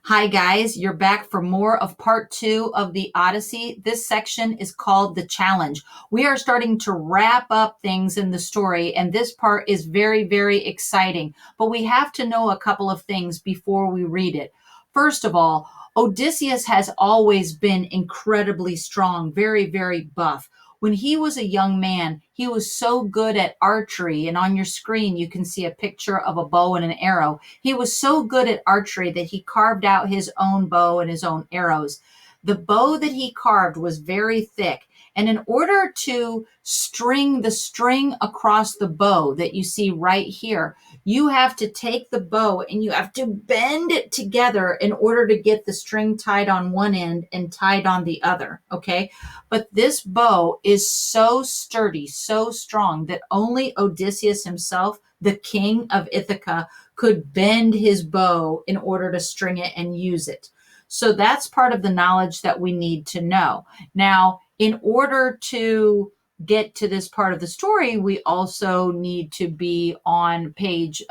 Hi, guys. You're back for more of part two of the Odyssey. This section is called The Challenge. We are starting to wrap up things in the story, and this part is very, very exciting. But we have to know a couple of things before we read it. First of all, Odysseus has always been incredibly strong, very, very buff. When he was a young man, he was so good at archery, and on your screen you can see a picture of a bow and an arrow. He was so good at archery that he carved out his own bow and his own arrows. The bow that he carved was very thick, and in order to string the string across the bow that you see right here, you have to take the bow and you have to bend it together in order to get the string tied on one end and tied on the other. Okay. But this bow is so sturdy, so strong that only Odysseus himself, the king of Ithaca, could bend his bow in order to string it and use it. So that's part of the knowledge that we need to know. Now, in order to get to this part of the story, we also need to be on page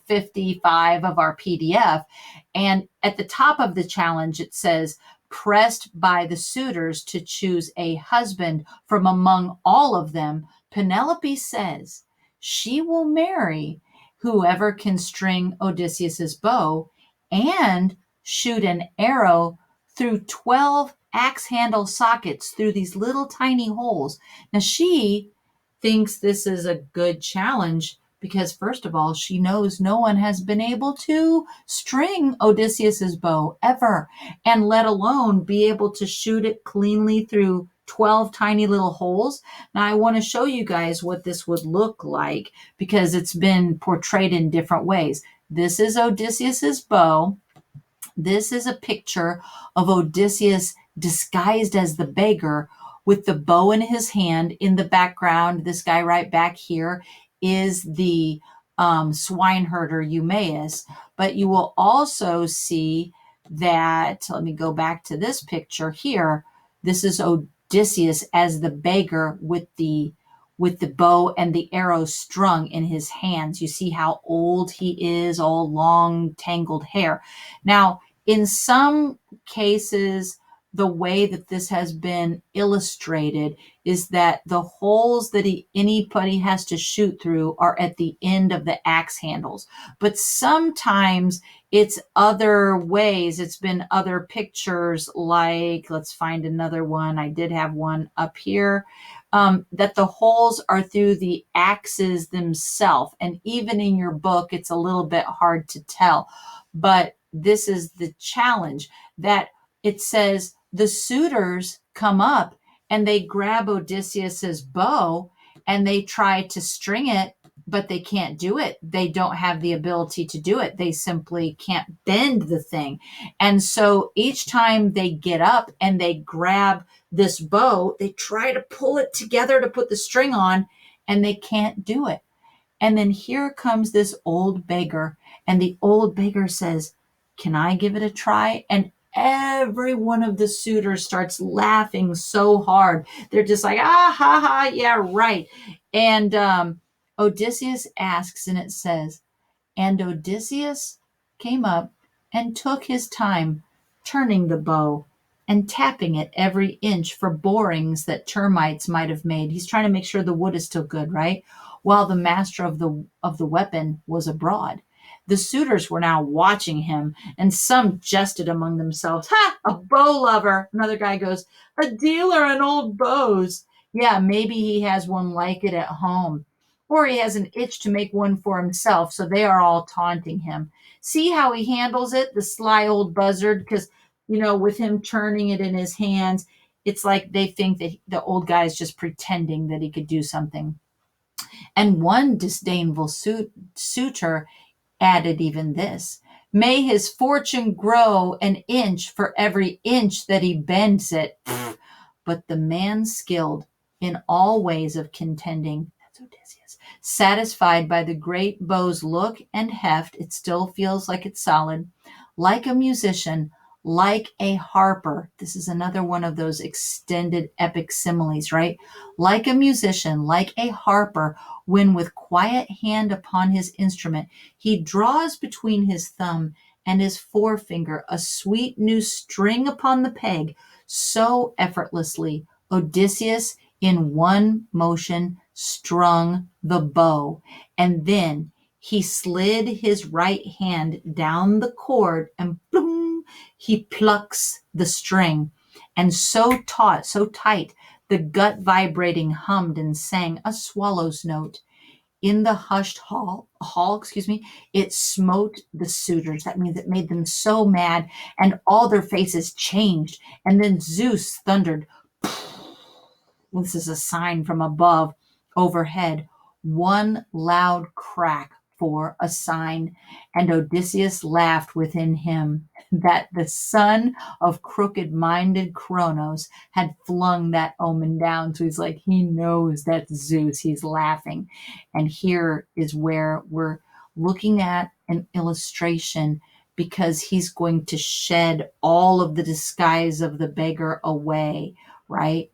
55 of our PDF. And at the top of the challenge, it says, pressed by the suitors to choose a husband from among all of them, Penelope says she will marry whoever can string Odysseus's bow and shoot an arrow through 12 axe handle sockets through these little tiny holes. Now, she thinks this is a good challenge because, first of all, she knows no one has been able to string Odysseus's bow ever, and let alone be able to shoot it cleanly through 12 tiny little holes. Now, I want to show you guys what this would look like because it's been portrayed in different ways. This is Odysseus's bow. This is a picture of Odysseus disguised as the beggar with the bow in his hand. In the background, this guy right back here is the swineherder Eumaeus. But you will also see that, let me go back to this picture here. This is Odysseus as the beggar with the bow and the arrow strung in his hands. You see how old he is, all long, tangled hair. Now, in some cases, the way that this has been illustrated is that the holes that anybody has to shoot through are at the end of the axe handles. But sometimes it's other ways. It's been other pictures, like, let's find another one. I did have one up here. That the holes are through the axes themselves. And even in your book, it's a little bit hard to tell. But this is the challenge, that it says the suitors come up and they grab Odysseus's bow and they try to string it, but they can't do it. They don't have the ability to do it. They simply can't bend the thing. And so each time they get up and they grab this bow, they try to pull it together to put the string on, and they can't do it. And then here comes this old beggar, and the old beggar says, can I give it a try? And every one of the suitors starts laughing so hard. They're just like, ah, ha, ha, yeah, right. And Odysseus asks, and it says, and Odysseus came up and took his time turning the bow and tapping it every inch for borings that termites might have made. He's trying to make sure the wood is still good, right? While the master of the weapon was abroad. The suitors were now watching him, and some jested among themselves. Ha! A bow lover. Another guy goes, a dealer in old bows. Yeah, maybe he has one like it at home. Or he has an itch to make one for himself, so they are all taunting him. See how he handles it, the sly old buzzard, because, with him turning it in his hands, it's like they think that the old guy is just pretending that he could do something. And one disdainful suitor added even this, may his fortune grow an inch for every inch that he bends it. But the man skilled in all ways of contending, that's Odysseus, satisfied by the great bow's look and heft, it still feels like it's solid, like a musician, like a harper. This is another one of those extended epic similes, right? Like a musician, like a harper, when with quiet hand upon his instrument, he draws between his thumb and his forefinger a sweet new string upon the peg, so effortlessly Odysseus in one motion strung the bow, and then he slid his right hand down the cord and boom, he plucks the string. And so taut, so tight, the gut vibrating hummed and sang a swallow's note. In the hushed it smote the suitors. That means it made them so mad, and all their faces changed. And then Zeus thundered, this is a sign from above, overhead, one loud crack for a sign. And Odysseus laughed within him that the son of crooked minded Kronos had flung that omen down. So he's like, he knows that's Zeus. He's laughing. And here is where we're looking at an illustration, because he's going to shed all of the disguise of the beggar away, right?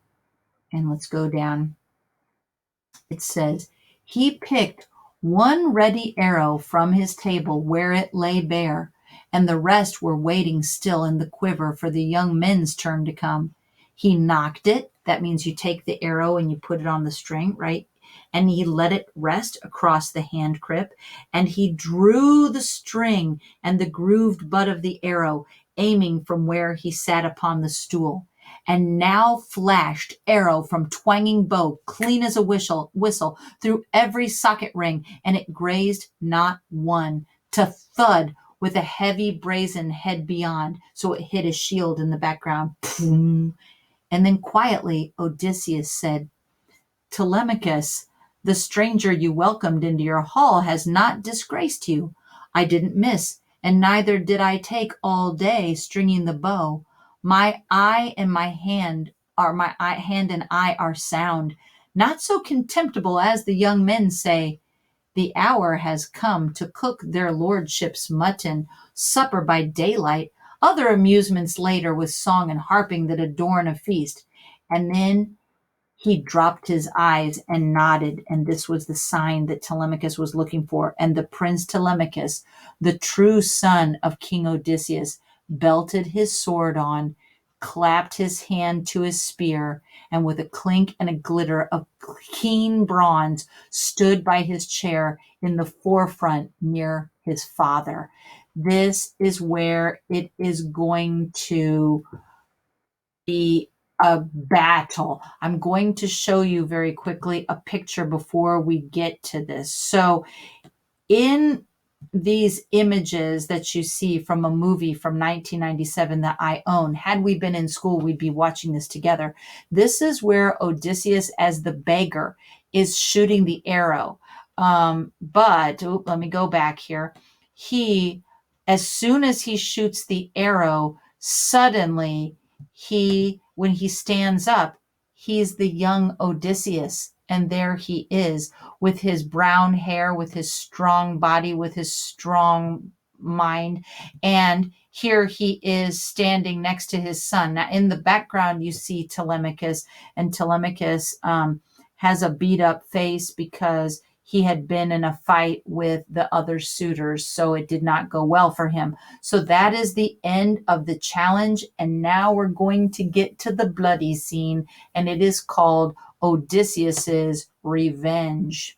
And let's go down. It says, he picked one ready arrow from his table where it lay bare, and the rest were waiting still in the quiver for the young men's turn to come. He knocked it. That means you take the arrow and you put it on the string, right? And he let it rest across the hand grip, and he drew the string and the grooved butt of the arrow, aiming from where he sat upon the stool. And now flashed arrow from twanging bow, clean as a whistle through every socket ring, and it grazed not one, to thud with a heavy brazen head beyond, so it hit a shield in the background. Boom. And then quietly Odysseus said, Telemachus, the stranger you welcomed into your hall has not disgraced you. I didn't miss, and neither did I take all day stringing the bow. My eye and my hand are my hand and eye are sound, not so contemptible as the young men say. The hour has come to cook their lordships' mutton, supper by daylight, other amusements later with song and harping that adorn a feast. And then he dropped his eyes and nodded, and this was the sign that Telemachus was looking for. And the prince Telemachus, the true son of King Odysseus, belted his sword on, clapped his hand to his spear, and with a clink and a glitter of keen bronze, stood by his chair in the forefront near his father. This is where it is going to be a battle. I'm going to show you very quickly a picture before we get to this. So in these images that you see from a movie from 1997 that I own, had we been in school, we'd be watching this together. This is where Odysseus, as the beggar, is shooting the arrow. But let me go back here. As soon as he shoots the arrow, suddenly when he stands up, he's the young Odysseus. And there he is, with his brown hair, with his strong body, with his strong mind. And here he is standing next to his son. Now, in the background, you see Telemachus, and Telemachus has a beat up face because he had been in a fight with the other suitors, so it did not go well for him. So that is the end of the challenge. And now we're going to get to the bloody scene, and it is called Odysseus's revenge.